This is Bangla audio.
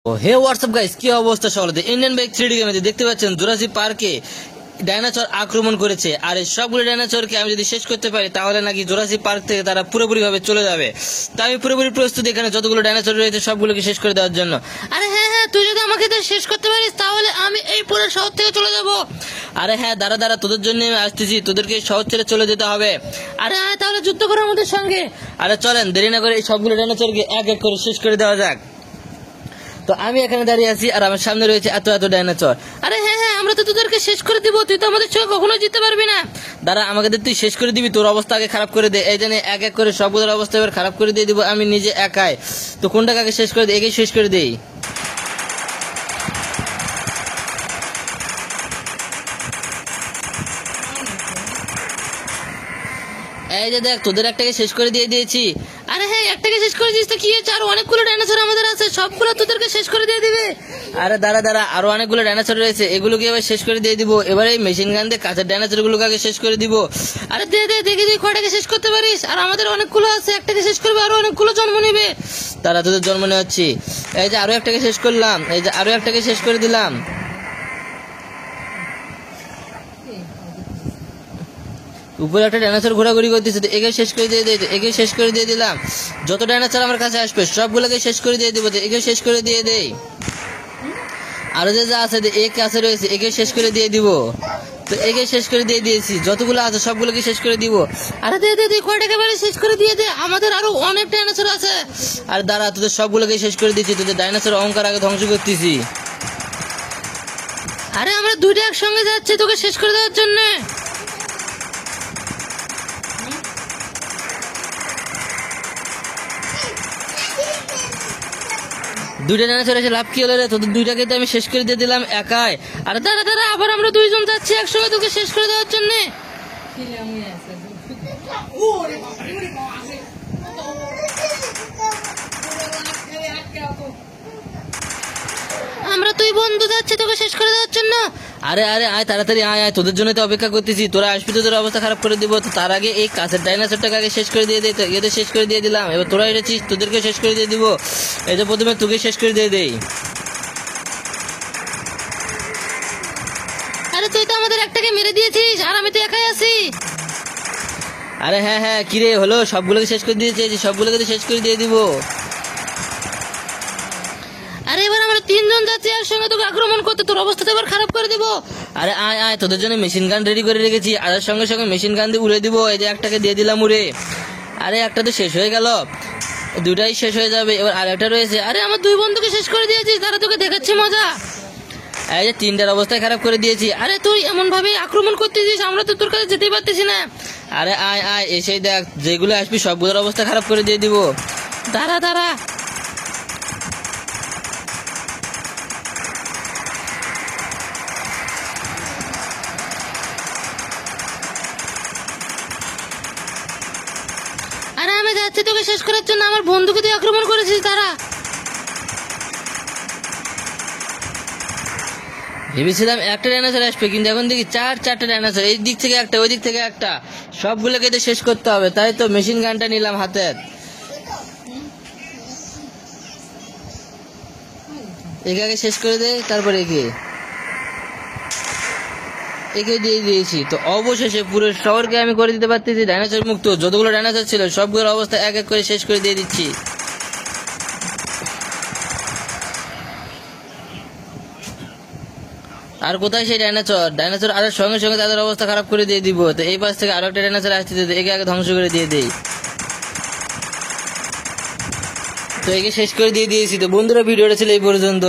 হে হোয়াটসঅ্যাপ গাইস, কি অবস্থা সকলের? ইন্ডিয়ান বাইক 3D গেমে দেখতে পাচ্ছেন জুরাসিক পার্কে ডাইনোসর আক্রমণ করেছে। আর এই সবগুলো ডাইনোসরকে আমি যদি শেষ করতে পারি তাহলে নাকি জুরাসিক পার্ক থেকে তারা পুরোপুরি ভাবে চলে যাবে। তাই আমি পুরোপুরি প্রস্তুত এখানে যতগুলো ডাইনোসর রয়েছে সবগুলোকে শেষ করে দেওয়ার জন্য। আরে হ্যাঁ, তুই যদি আমাকে শেষ করতে পারিস তাহলে আমি এই পুরো শহর থেকে চলে যাব। আরে হ্যাঁ, দাঁড়া তোদের জন্য আমি আসতেছি, তোদেরকে শহর ছেড়ে চলে যেতে হবে। আরে হ্যাঁ, তাহলে যুদ্ধ করো আমাদের সঙ্গে। আরে চলেন, দেরি না করে এই সবগুলো ডাইনোসরকে এক এক করে শেষ করে দেওয়া যাক। তো আমি এখানে দাঁড়িয়ে আছি আর আমার সামনে রয়েছে এত ডাইনোসর। আরে হ্যাঁ, আমরা তো তোদেরকে শেষ করে দিব, তুই তো আমাদের সঙ্গে কখনো জিততে পারবি না। দাঁড়া, আমাকে তুই শেষ করে দিবি, তোর অবস্থা আগে খারাপ করে দে। এই জন্য এক এক করে সবগুলোর অবস্থা এবার খারাপ করে দিয়ে দিব আমি নিজে একাই। তো কোনটাকে আগে শেষ করে দিই? একে শেষ করে দিই। এই যে দেখ, তোদের একটাকে শেষ করে দিয়ে দিয়েছি। আরে হ্যাঁ, একটাকে শেষ করে দিস তো কি হয়েছে? আর অনেকগুলো ডাইনোসর আমাদের আছে, সবগুলো তোদেরকে শেষ করে দিয়ে দিবে। আরে দাঁড়া, আরো অনেকগুলো ডাইনোসর রয়েছে, এগুলোকে এবার শেষ করে দিয়ে দিব। এবার এই মেশিন গান দিয়ে কাঁচের ডাইনোসর গুলোকে আগে শেষ করে দিব। আরে দেখি তুই কয়টাকে শেষ করতে পারিস। আর আমাদের অনেকগুলো আছে, একটাকে শেষ করবে আরো অনেকগুলো জন্ম নেবে। তারা তোদের জন্ম নেওয়াচ্ছি। এই যে আরো একটাকে শেষ করলাম, এই যে আরো একটাকে শেষ করে দিলাম। উপরে একটা ডাইনোসর ঘোরাঘুরি করতেছে, একে শেষ করে দিয়ে দিই। একে শেষ করে দিয়ে দিলাম। যত ডাইনোসর আমার কাছে আসবে সবগুলোকে শেষ করে দিয়ে দিব। একে শেষ করে দিয়ে দেই। আরো যে যা আছে এক কাছে রয়েছে, একে শেষ করে দিয়ে দিব। তো একে শেষ করে দিয়ে দিয়েছি, যতগুলো আছে সবগুলোকে শেষ করে দিব। আরে দে কয়টাকে বারে শেষ করে দিয়ে দে, আমাদের আরো অনেক ডাইনোসর আছে। আর দাঁড়া, তোদের সবগুলোকে শেষ করে দিচ্ছি, তোদের ডাইনোসর অহংকার আগে ধ্বংস করতেছি। আরে আমরা দুইটা একসঙ্গে যাচ্ছি তোকে শেষ করে দেওয়ার জন্য। দুইটা ডাইনোসর এসে লাভ কি হলো রে? তোদের দুইটাকে তো আমি শেষ করে দিয়ে দিলাম একাই। আরে দাঁড়া, আবার আমরা দুইজন যাচ্ছি একসঙ্গে তোকে শেষ করে দেওয়ার জন্য। আমরা তুই বন্ধু যাচ্ছি তোকে শেষ করে দেওয়ার জন্য। আরে আয় তাড়াতাড়ি আয়, তোদের জন্য তো অপেক্ষা করতেছি। তোরা আসবি, তোদের অবস্থা খারাপ করে দিব। তো তার আগে এই কাছের ডাইনোসরটাকে আগে শেষ করে দিয়ে দেই। তো এদের শেষ করে দিয়ে দিলাম। এবার তোরা এসেছিস, তোদেরকে শেষ করে দিয়ে দিব। এই যে প্রথমে তোকে শেষ করে দিয়ে দেই। আরে তুই তো আমাদের একটাকে মেরে দিয়েছিস আর আমি তো একাই আছি। আরে হ্যাঁ, কিরে হলো? সবগুলোকে শেষ করে দিয়েছে, সবগুলোকে তো শেষ করে দিয়ে দিব। আরে এবার আমরা তিনজন যাচ্ছি একসঙ্গে তোকে আক্রমণ করতে, তোর অবস্থা তো এবার খারাপ করে দিব। আরে আয়, তোদের জন্য মেশিন গান রেডি করে রেখেছি। আর সঙ্গে সঙ্গে মেশিন গান দিয়ে উড়ে দিব। এই যে একটাকে দিয়ে দিলাম উড়ে। আরে একটা তো শেষ হয়ে গেল, দুটাই শেষ হয়ে যাবে। এবার আর একটা রয়েছে। আরে আমার দুই বন্ধুকে শেষ করে দিয়েছিস, তারা তোকে দেখাচ্ছি মজা। এই যে তিনটার অবস্থা খারাপ করে দিয়েছি। আরে তুই এমন ভাবে আক্রমণ করতেছিস, আমরা তো তোর কাছে যেতেই পারতেছি না। আরে আয়, এসে দেখ, যেগুলো আসবি সবগুলোর অবস্থা খারাপ করে দিয়ে দিব। দাঁড়া। আরে আমি যাচ্ছি তোকে শেষ করার জন্য, আমার বন্ধুকে তুই আক্রমণ করেছিস। তারা ভেবেছিলাম একটা ডাইনোসর আসবে, কিন্তু এখন দেখি চারটা ডাইনোসর। এই দিক থেকে একটা, ওই দিক থেকে একটা, সবগুলোকে তো শেষ করতে হবে। তাই তো মেশিন গানটা নিলাম হাতে। একে আগে শেষ করে দে, তারপর একে দিয়ে দিয়েছি। তো অবশেষে পুরো শহরকে আমি করে দিতে পারতেছি ডাইনোসর মুক্ত। যতগুলো ডাইনোসর ছিল সবগুলোর অবস্থা এক এক করে শেষ করে দিয়ে দিচ্ছি। আর কোথায় সেই ডাইনোসর আর সঙ্গে সঙ্গে তাদের অবস্থা খারাপ করে দিয়ে দিব। তো এই পাশ থেকে আরো একটা ডাইনোসর আসতে দিতে, একে আগে ধ্বংস করে দিয়ে দেই। তো একে শেষ করে দিয়ে দিয়েছি। তো বন্ধুরা, ভিডিওটা ছিল এই পর্যন্ত।